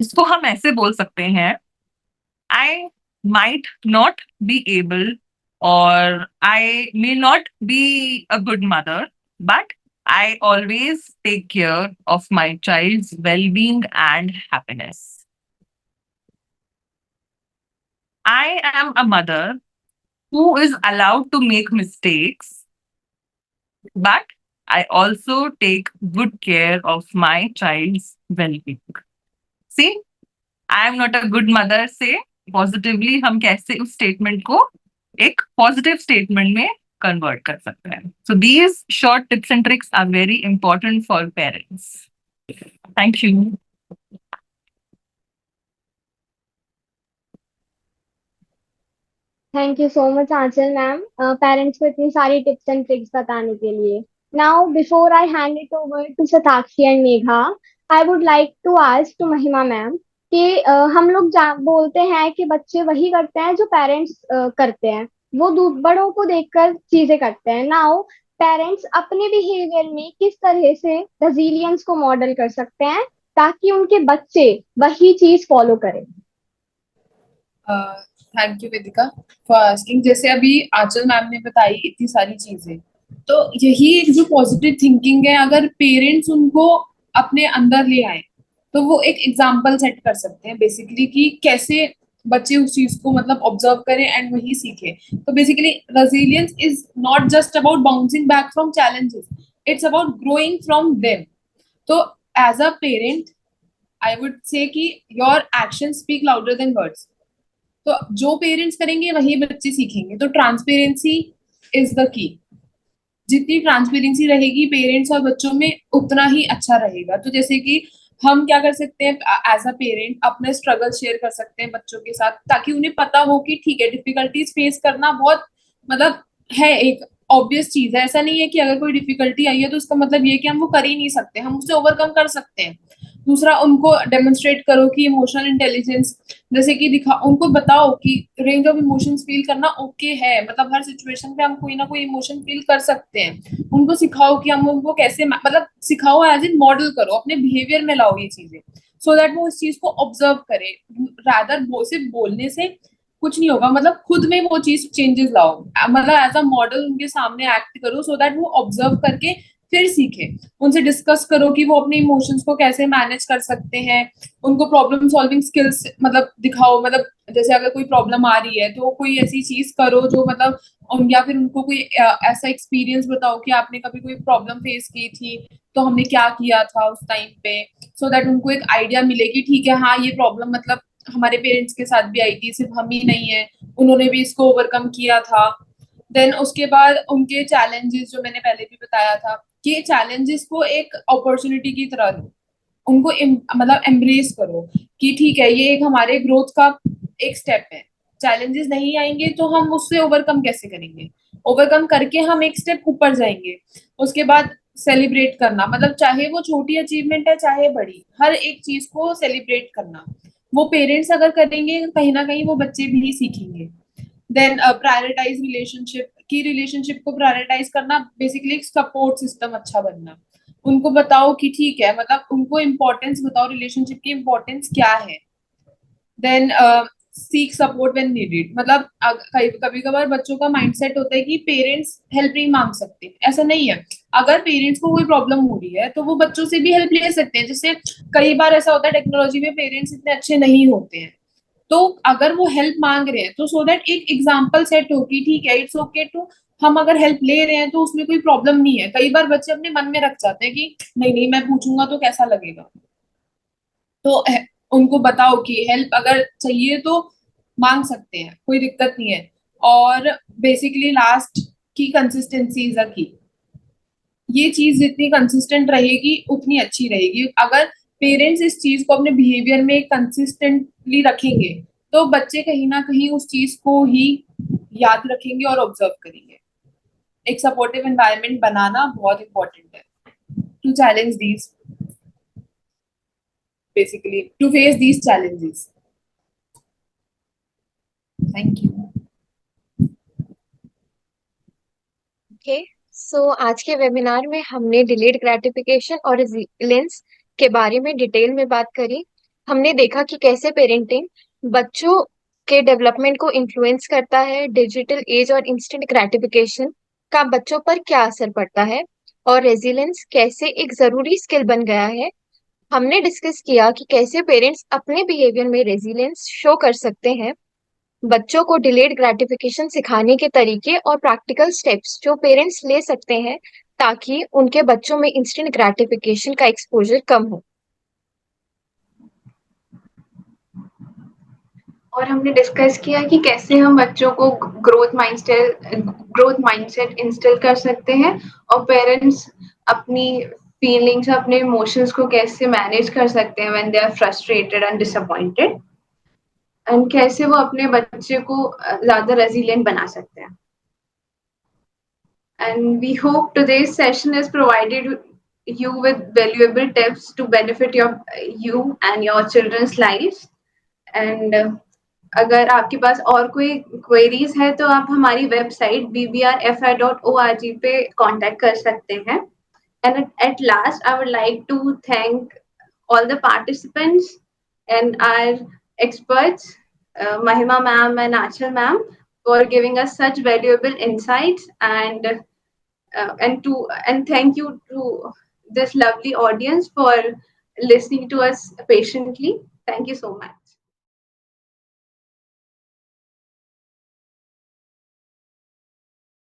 इसको हम ऐसे बोल सकते हैं, I might not be able और I may not be a good mother, but I always take care of my child's well-being and happiness. I am a mother who is allowed to make mistakes, but I also take good care of my child's well-being. See, I am not a good mother से positively हम कैसे उस statement को एक positive statement में convert कर सकते हैं. So these short tips and tricks are very important for parents. Thank you. Thank you so much Aanchal ma'am, parents को इतनी सारी टिप्स एंड ट्रिक्स बताने के लिए। Now before I hand it over to Shatakshi and Megha, I would like to ask to Mahima ma'am कि हम लोग बोलते हैं कि बच्चे वही करते हैं जो पेरेंट्स करते हैं, वो बड़ों को देखकर चीजें करते हैं। नाउ पेरेंट्स अपने बिहेवियर में किस तरह से रेजिलियंस को मॉडल कर सकते हैं ताकि उनके बच्चे वही चीज फॉलो करें? Thank you Vedika for asking. जैसे अभी आंचल मैम ने बताई इतनी सारी चीजें, तो यही एक जो पॉजिटिव थिंकिंग है, अगर पेरेंट्स उनको अपने अंदर ले आए तो वो एक एग्जाम्पल सेट कर सकते हैं बेसिकली कि कैसे बच्चे उस चीज को मतलब ऑब्जर्व करें एंड वही सीखे। तो basically resilience is not just about bouncing back from challenges, it's about growing from them. तो as a parent I would say कि your action speak louder than words. तो जो पेरेंट्स करेंगे वही बच्चे सीखेंगे। तो ट्रांसपेरेंसी इज द की। जितनी ट्रांसपेरेंसी रहेगी पेरेंट्स और बच्चों में उतना ही अच्छा रहेगा। तो जैसे कि हम क्या कर सकते हैं एज अ पेरेंट, अपने स्ट्रगल शेयर कर सकते हैं बच्चों के साथ ताकि उन्हें पता हो कि ठीक है, डिफिकल्टीज फेस करना बहुत मतलब है एक ऑब्वियस चीज है। ऐसा नहीं है कि अगर कोई डिफिकल्टी आई है तो उसका मतलब ये कि हम वो कर ही नहीं सकते, हम उसे ओवरकम कर सकते हैं। दूसरा, उनको डेमोन्स्ट्रेट करो कि इमोशनल इंटेलिजेंस, जैसे कि उनको बताओ कि रेंज ऑफ इमोशंस फील करना ओके है, मतलब हर सिचुएशन पे हम कोई ना कोई इमोशन फील कर सकते हैं। उनको सिखाओ कि हम उनको कैसे मतलब सिखाओ एज इन मॉडल करो, अपने बिहेवियर में लाओ ये चीजें, सो दैट वो इस चीज को ऑब्जर्व करे। रादर सिर्फ बोलने से कुछ नहीं होगा, मतलब खुद में वो चीज चेंजेस लाओ, मतलब एज अ मॉडल उनके सामने एक्ट करो सो दैट वो ऑब्जर्व करके फिर सीखे। उनसे डिस्कस करो कि वो अपने इमोशंस को कैसे मैनेज कर सकते हैं। उनको प्रॉब्लम सॉल्विंग स्किल्स मतलब दिखाओ, मतलब जैसे अगर कोई प्रॉब्लम आ रही है तो कोई ऐसी चीज करो जो मतलब या फिर उनको कोई ऐसा एक्सपीरियंस बताओ कि आपने कभी कोई प्रॉब्लम फेस की थी तो हमने क्या किया था उस टाइम पे, सो दैट उनको एक आइडिया मिले कि ठीक है, हाँ ये प्रॉब्लम मतलब हमारे पेरेंट्स के साथ भी आई थी, सिर्फ हम ही नहीं है, उन्होंने भी इसको ओवरकम किया था। देन उसके बाद उनके चैलेंजेस जो मैंने पहले भी बताया था कि चैलेंजेस को एक अपॉर्चुनिटी की तरह लो, उनको मतलब एम्ब्रेस करो कि ठीक है, ये एक हमारे ग्रोथ का एक स्टेप है। चैलेंजेस नहीं आएंगे तो हम उससे ओवरकम कैसे करेंगे, ओवरकम करके हम एक स्टेप ऊपर जाएंगे। उसके बाद सेलिब्रेट करना, मतलब चाहे वो छोटी अचीवमेंट है चाहे बड़ी, हर एक चीज को सेलिब्रेट करना, वो पेरेंट्स अगर करेंगे कहीं ना कहीं वो बच्चे भी सीखेंगे। देन प्रायोरिटाइज रिलेशनशिप, की रिलेशनशिप को प्रायोरिटाइज करना, बेसिकली एक सपोर्ट सिस्टम अच्छा बनना। उनको बताओ कि ठीक है, मतलब उनको इम्पोर्टेंस बताओ, रिलेशनशिप की इम्पोर्टेंस क्या है। Then seek support when needed, मतलब कभी कभार बच्चों का माइंडसेट होता है कि पेरेंट्स हेल्प नहीं मांग सकते, ऐसा नहीं है। अगर पेरेंट्स को कोई प्रॉब्लम हो रही है तो वो बच्चों से भी हेल्प ले सकते हैं। जैसे कई बार ऐसा होता है टेक्नोलॉजी में पेरेंट्स इतने अच्छे नहीं होते हैं, तो अगर वो हेल्प मांग रहे हैं तो सो दैट एक एग्जाम्पल सेट हो कि ठीक है, इट्स ओके टू, हम अगर हेल्प ले रहे हैं तो उसमें कोई प्रॉब्लम नहीं है। कई बार बच्चे अपने मन में रख जाते हैं कि नहीं नहीं, मैं पूछूंगा तो कैसा लगेगा। तो उनको बताओ कि हेल्प अगर चाहिए तो मांग सकते हैं, कोई दिक्कत नहीं है। और बेसिकली लास्ट की कंसिस्टेंसी इज अ की। ये चीज जितनी कंसिस्टेंट रहेगी उतनी अच्छी रहेगी। अगर पेरेंट्स इस चीज को अपने बिहेवियर में कंसिस्टेंटली रखेंगे तो बच्चे कहीं ना कहीं उस चीज को ही याद रखेंगे और ऑब्जर्व करेंगे। एक सपोर्टिव एनवायरनमेंट बनाना बहुत इंपॉर्टेंट है to challenge these, basically to face these challenges. Thank you. Okay, so आज के वेबिनार में हमने डिलेड ग्रेटिफिकेशन और रेजिलियंस के बारे में डिटेल में बात करी। हमने देखा कि कैसे पेरेंटिंग बच्चों के डेवलपमेंट को इन्फ्लुएंस करता है, डिजिटल एज और इंस्टेंट ग्रेटिफिकेशन का बच्चों पर क्या असर पड़ता है, और रेजिलियंस कैसे एक जरूरी स्किल बन गया है। हमने डिस्कस किया कि कैसे पेरेंट्स अपने बिहेवियर में रेजिलियंस शो कर सकते हैं। बच्चों को डिलेड ग्रेटिफिकेशन सिखाने के तरीके और प्रैक्टिकल स्टेप्स जो पेरेंट्स ले सकते हैं ताकि उनके बच्चों में इंस्टेंट ग्रेटिफिकेशन का एक्सपोजर कम हो। और हमने डिस्कस किया कि कैसे हम बच्चों को ग्रोथ माइंडसेट इंस्टिल कर सकते हैं, और पेरेंट्स अपनी फीलिंग्स, अपने इमोशंस को कैसे मैनेज कर सकते हैं when they are frustrated and disappointed, and कैसे वो अपने बच्चे को ज्यादा रेजिलिएंट बना सकते हैं। And we hope today's session has provided you with valuable tips to benefit you and your children's lives. And अगर आपके पास और कोई क्वेरीज है तो आप हमारी वेबसाइट bbrfi.org पे कांटेक्ट कर सकते हैं। And at last, I would like to thank all the participants and our experts, Mahima ma'am and Achal ma'am, for giving us such valuable insights, and thank you to this lovely audience for listening to us patiently. Thank you so much.